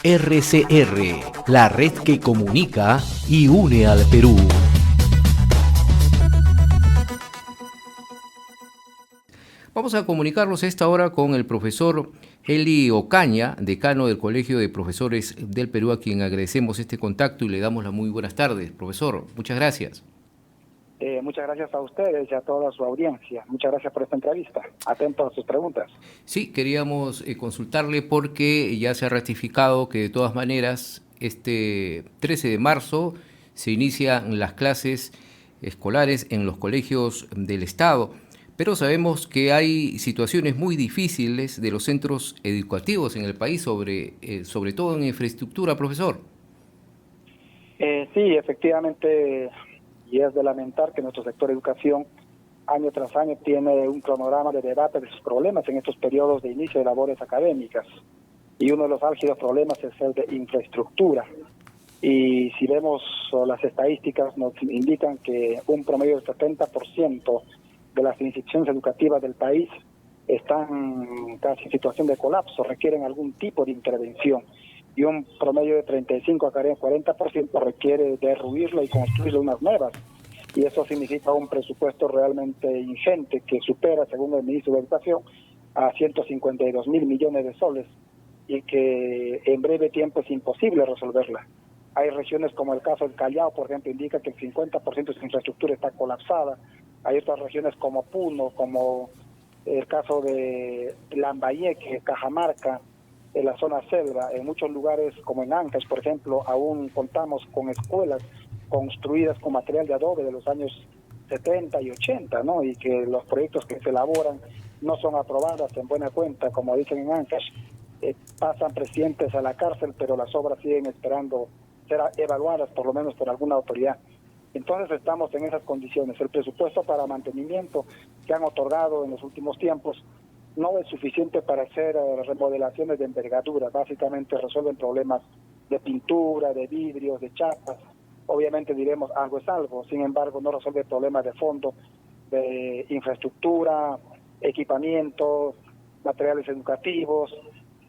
RCR, la red que comunica y une al Perú. Vamos a comunicarnos a esta hora con el profesor Eli Ocaña, decano del Colegio de Profesores del Perú, a quien agradecemos este contacto y le damos las muy buenas tardes. Profesor, muchas gracias. Muchas gracias a ustedes y a toda su audiencia. Muchas gracias por esta entrevista. Atento a sus preguntas. Sí, queríamos consultarle porque ya se ha ratificado que de todas maneras este 13 de marzo se inician las clases escolares en los colegios del Estado, pero sabemos que hay situaciones muy difíciles de los centros educativos en el país, sobre todo en infraestructura, profesor. Sí, efectivamente, y es de lamentar que nuestro sector educación año tras año tiene un cronograma de debate de sus problemas en estos periodos de inicio de labores académicas. Y uno de los álgidos problemas es el de infraestructura. Y si vemos las estadísticas, nos indican que un promedio del 70% de las instituciones educativas del país están casi en situación de colapso, requieren algún tipo de intervención. Y un promedio de 35 a 40% requiere derruirla y construirle unas nuevas. Y eso significa un presupuesto realmente ingente que supera, según el ministro de Educación, a 152 mil millones de soles y que en breve tiempo es imposible resolverla. Hay regiones como el caso del Callao, por ejemplo, indica que el 50% de su infraestructura está colapsada. Hay otras regiones como Puno, como el caso de Lambayeque, Cajamarca, en la zona selva. En muchos lugares, como en Ancash, por ejemplo, aún contamos con escuelas construidas con material de adobe de los años 70 y 80, ¿no? Y que los proyectos que se elaboran no son aprobadas en buena cuenta, como dicen en Ancash. Pasan presidentes a la cárcel, pero las obras siguen esperando ser evaluadas, por lo menos por alguna autoridad. Entonces estamos en esas condiciones. El presupuesto para mantenimiento que han otorgado en los últimos tiempos no es suficiente para hacer remodelaciones de envergadura. Básicamente resuelven problemas de pintura, de vidrios, de chapas. Obviamente diremos algo es algo, sin embargo no resuelve problemas de fondo, de infraestructura, equipamientos, materiales educativos,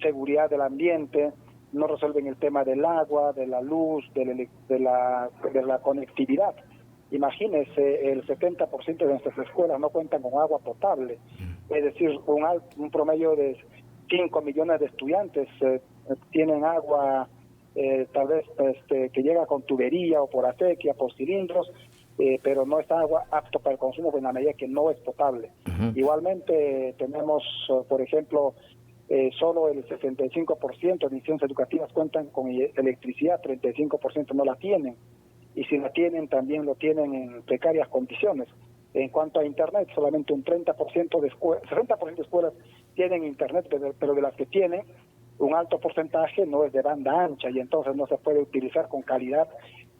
seguridad del ambiente, no resuelven el tema del agua, de la luz, de la conectividad. Imagínense, el 70% de nuestras escuelas no cuentan con agua potable, es decir, un promedio de 5 millones de estudiantes tienen agua tal vez que llega con tubería o por acequia, por cilindros, pero no es agua apto para el consumo en la medida que no es potable. Igualmente tenemos, por ejemplo, solo el 65% de instituciones educativas cuentan con electricidad, 35% no la tienen, y si la tienen también lo tienen en precarias condiciones. En cuanto a Internet, solamente un 60% de escuelas tienen Internet, pero de las que tienen, un alto porcentaje no es de banda ancha y entonces no se puede utilizar con calidad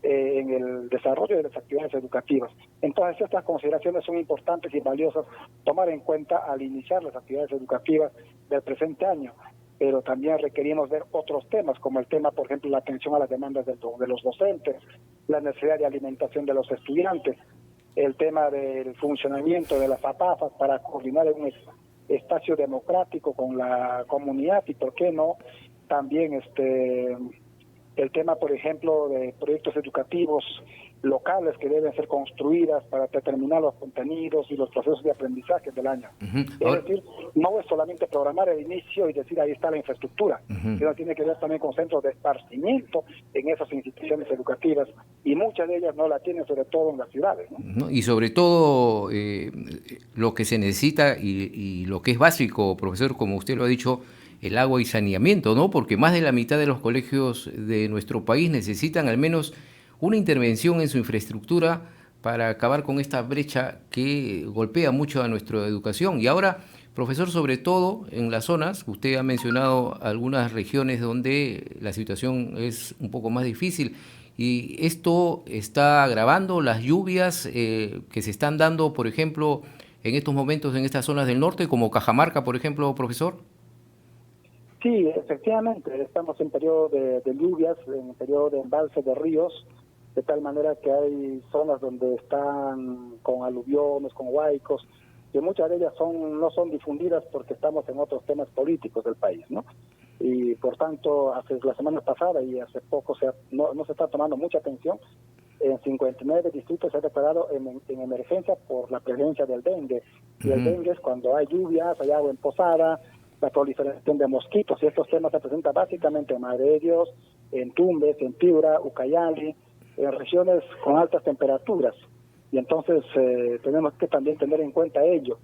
en el desarrollo de las actividades educativas. Entonces estas consideraciones son importantes y valiosas tomar en cuenta al iniciar las actividades educativas del presente año, pero también requerimos ver otros temas, como el tema, por ejemplo, la atención a las demandas de los docentes, la necesidad de alimentación de los estudiantes, el tema del funcionamiento de las APAFAS para coordinar un espacio democrático con la comunidad y, ¿por qué no?, también el tema, por ejemplo, de proyectos educativos locales que deben ser construidas para determinar los contenidos y los procesos de aprendizaje del año. Es decir, no es solamente programar el inicio y decir ahí está la infraestructura, sino tiene que ver también con centros de esparcimiento en esas instituciones educativas y muchas de ellas no la tienen, sobre todo en las ciudades, ¿no? Y sobre todo lo que se necesita y lo que es básico, profesor, como usted lo ha dicho, el agua y saneamiento, ¿no? Porque más de la mitad de los colegios de nuestro país necesitan al menos una intervención en su infraestructura para acabar con esta brecha que golpea mucho a nuestra educación. Y ahora, profesor, sobre todo en las zonas, usted ha mencionado algunas regiones donde la situación es un poco más difícil y esto está agravando las lluvias que se están dando, por ejemplo, en estos momentos en estas zonas del norte, como Cajamarca, por ejemplo, profesor. Sí, efectivamente, estamos en periodo de lluvias, en periodo de embalse de ríos, de tal manera que hay zonas donde están con aluviones, con huaicos, que muchas de ellas no son difundidas porque estamos en otros temas políticos del país, ¿no? y por tanto hace la semana pasada y hace poco no se está tomando mucha atención. En 59 distritos se ha declarado en emergencia por la presencia del dengue. Y el dengue es cuando hay lluvias, hay agua emposada, la proliferación de mosquitos. Y estos temas se presentan básicamente en Madre de Dios, en Tumbes, en Piura, Ucayali, en regiones con altas temperaturas. Y entonces tenemos que también tener en cuenta ello.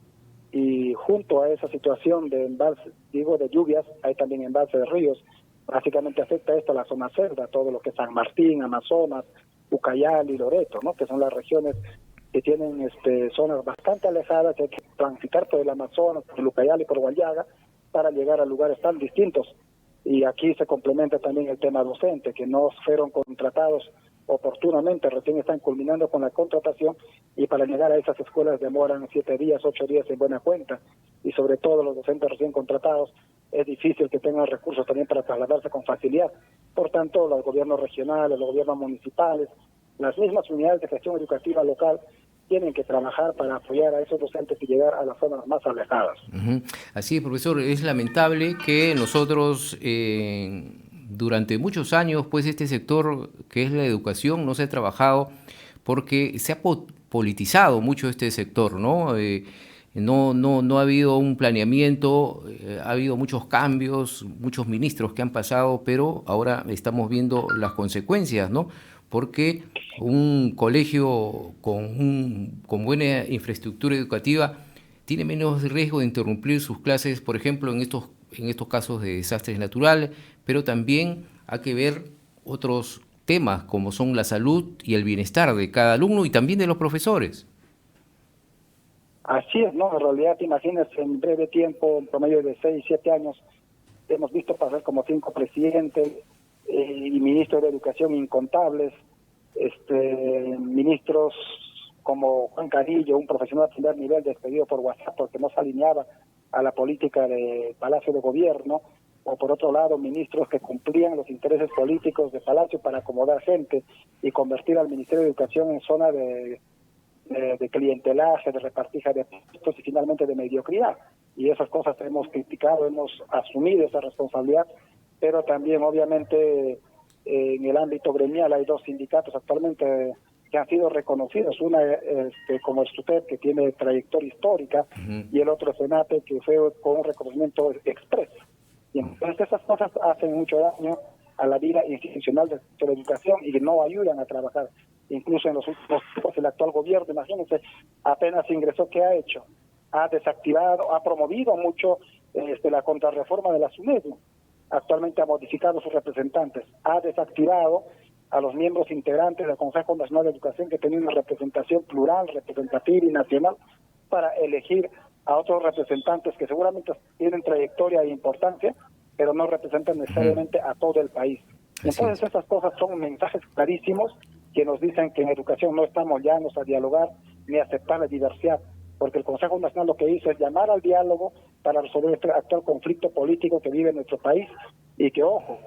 Y junto a esa situación de embalse, de lluvias, hay también embalse de ríos. Básicamente afecta esto a la zona selva, todo lo que es San Martín, Amazonas, Ucayali, Loreto, ¿no? Que son las regiones que tienen zonas bastante alejadas, que hay que transitar por el Amazonas, por el Ucayali, por Guayaga, para llegar a lugares tan distintos. Y aquí se complementa también el tema docente, que no fueron contratados oportunamente, recién están culminando con la contratación, y para llegar a esas escuelas demoran 7 días, 8 días en buena cuenta, y sobre todo los docentes recién contratados es difícil que tengan recursos también para trasladarse con facilidad. Por tanto, los gobiernos regionales, los gobiernos municipales, las mismas unidades de gestión educativa local tienen que trabajar para apoyar a esos docentes y llegar a las zonas más alejadas. Así es, profesor, es lamentable que nosotros durante muchos años, pues este sector que es la educación no se ha trabajado porque se ha politizado mucho este sector, ¿no? No ha habido un planeamiento, ha habido muchos cambios, muchos ministros que han pasado, pero ahora estamos viendo las consecuencias, ¿no? Porque un colegio con buena infraestructura educativa tiene menos riesgo de interrumpir sus clases, por ejemplo, en estos casos de desastres naturales, pero también hay que ver otros temas como son la salud y el bienestar de cada alumno y también de los profesores. Así es, ¿no? En realidad, te imaginas, en breve tiempo, en promedio de 6, 7 años, hemos visto pasar como 5 presidentes y ministros de educación incontables, ministros como Juan Carillo, un profesional de primer nivel despedido por WhatsApp porque no se alineaba a la política de Palacio de Gobierno, o por otro lado ministros que cumplían los intereses políticos de Palacio para acomodar gente y convertir al Ministerio de Educación en zona de clientelaje, de repartija de puestos y finalmente de mediocridad. Y esas cosas hemos criticado, hemos asumido esa responsabilidad, pero también obviamente en el ámbito gremial hay 2 sindicatos actualmente que han sido reconocidos, una como el SUTEP, que tiene trayectoria histórica, y el otro SENAPE, que fue con un reconocimiento expreso. Y entonces esas cosas hacen mucho daño a la vida institucional de la educación y no ayudan a trabajar. Incluso en los últimos tiempos el actual gobierno, imagínense, apenas ingresó, ¿qué ha hecho? Ha desactivado, ha promovido mucho la contrarreforma de la SUNEDU. Actualmente ha modificado sus representantes, ha desactivado a los miembros integrantes del Consejo Nacional de Educación, que tenía una representación plural, representativa y nacional, para elegir a otros representantes que seguramente tienen trayectoria e importancia, pero no representan necesariamente a todo el país. Entonces esas cosas son mensajes clarísimos que nos dicen que en educación no estamos llanos a dialogar ni a aceptar la diversidad, porque el Consejo Nacional lo que hizo es llamar al diálogo para resolver este actual conflicto político que vive nuestro país y que, ojo,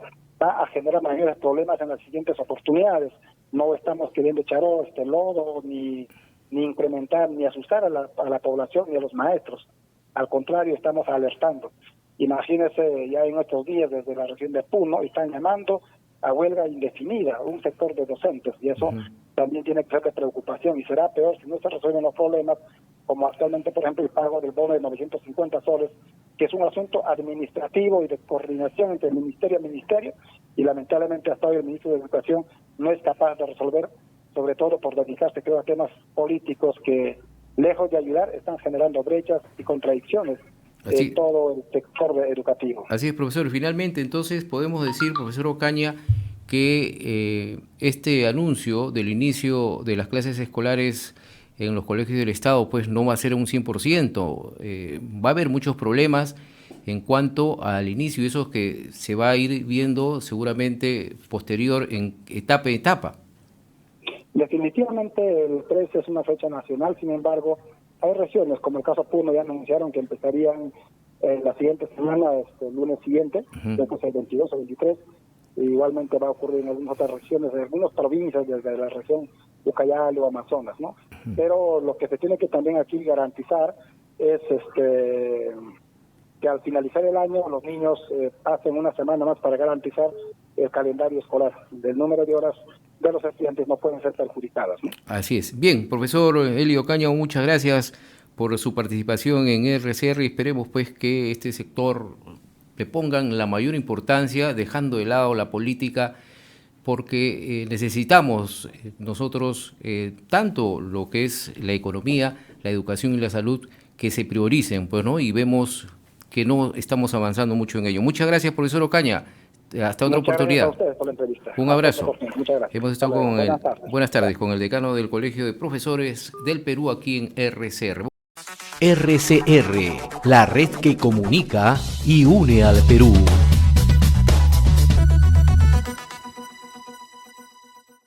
va a generar mayores problemas en las siguientes oportunidades. No estamos queriendo echar lodo, ni incrementar, ni asustar a la población ni a los maestros. Al contrario, estamos alertando. Imagínense, ya en estos días desde la región de Puno están llamando a huelga indefinida un sector de docentes, y eso también tiene que ser de preocupación, y será peor si no se resuelven los problemas, como actualmente, por ejemplo, el pago del bono de 950 soles, que es un asunto administrativo y de coordinación entre ministerio y ministerio, y lamentablemente hasta hoy el ministro de Educación no es capaz de resolver, sobre todo por dedicarse, creo, a temas políticos que, lejos de ayudar, están generando brechas y contradicciones en todo el sector educativo. Así es, profesor. Finalmente, entonces, podemos decir, profesor Ocaña, que este anuncio del inicio de las clases escolares en los colegios del Estado pues no va a ser un 100%. Va a haber muchos problemas en cuanto al inicio, y eso que se va a ir viendo seguramente posterior en etapa. Definitivamente el 13 es una fecha nacional, sin embargo, hay regiones, como el caso Puno, ya anunciaron que empezarían la siguiente semana, el lunes siguiente, después el 22 o 23, e igualmente va a ocurrir en algunas otras regiones, en algunas provincias desde la región Ucayali o Amazonas, ¿no? Pero lo que se tiene que también aquí garantizar es que al finalizar el año los niños pasen una semana más para garantizar el calendario escolar. Del número de horas de los estudiantes no pueden ser perjudicadas, ¿no? Así es. Bien, profesor Elio Ocaña, muchas gracias por su participación en RCR y esperemos pues que este sector le pongan la mayor importancia, dejando de lado la política, porque necesitamos nosotros tanto lo que es la economía, la educación y la salud, que se prioricen, pues, ¿no? Y vemos que no estamos avanzando mucho en ello. Muchas gracias, profesor Ocaña. Hasta otra oportunidad. Gracias a ustedes por la entrevista. Un abrazo. Muchas gracias. Hemos estado con buenas tardes, con el decano del Colegio de Profesores del Perú aquí en RCR. RCR, la red que comunica y une al Perú.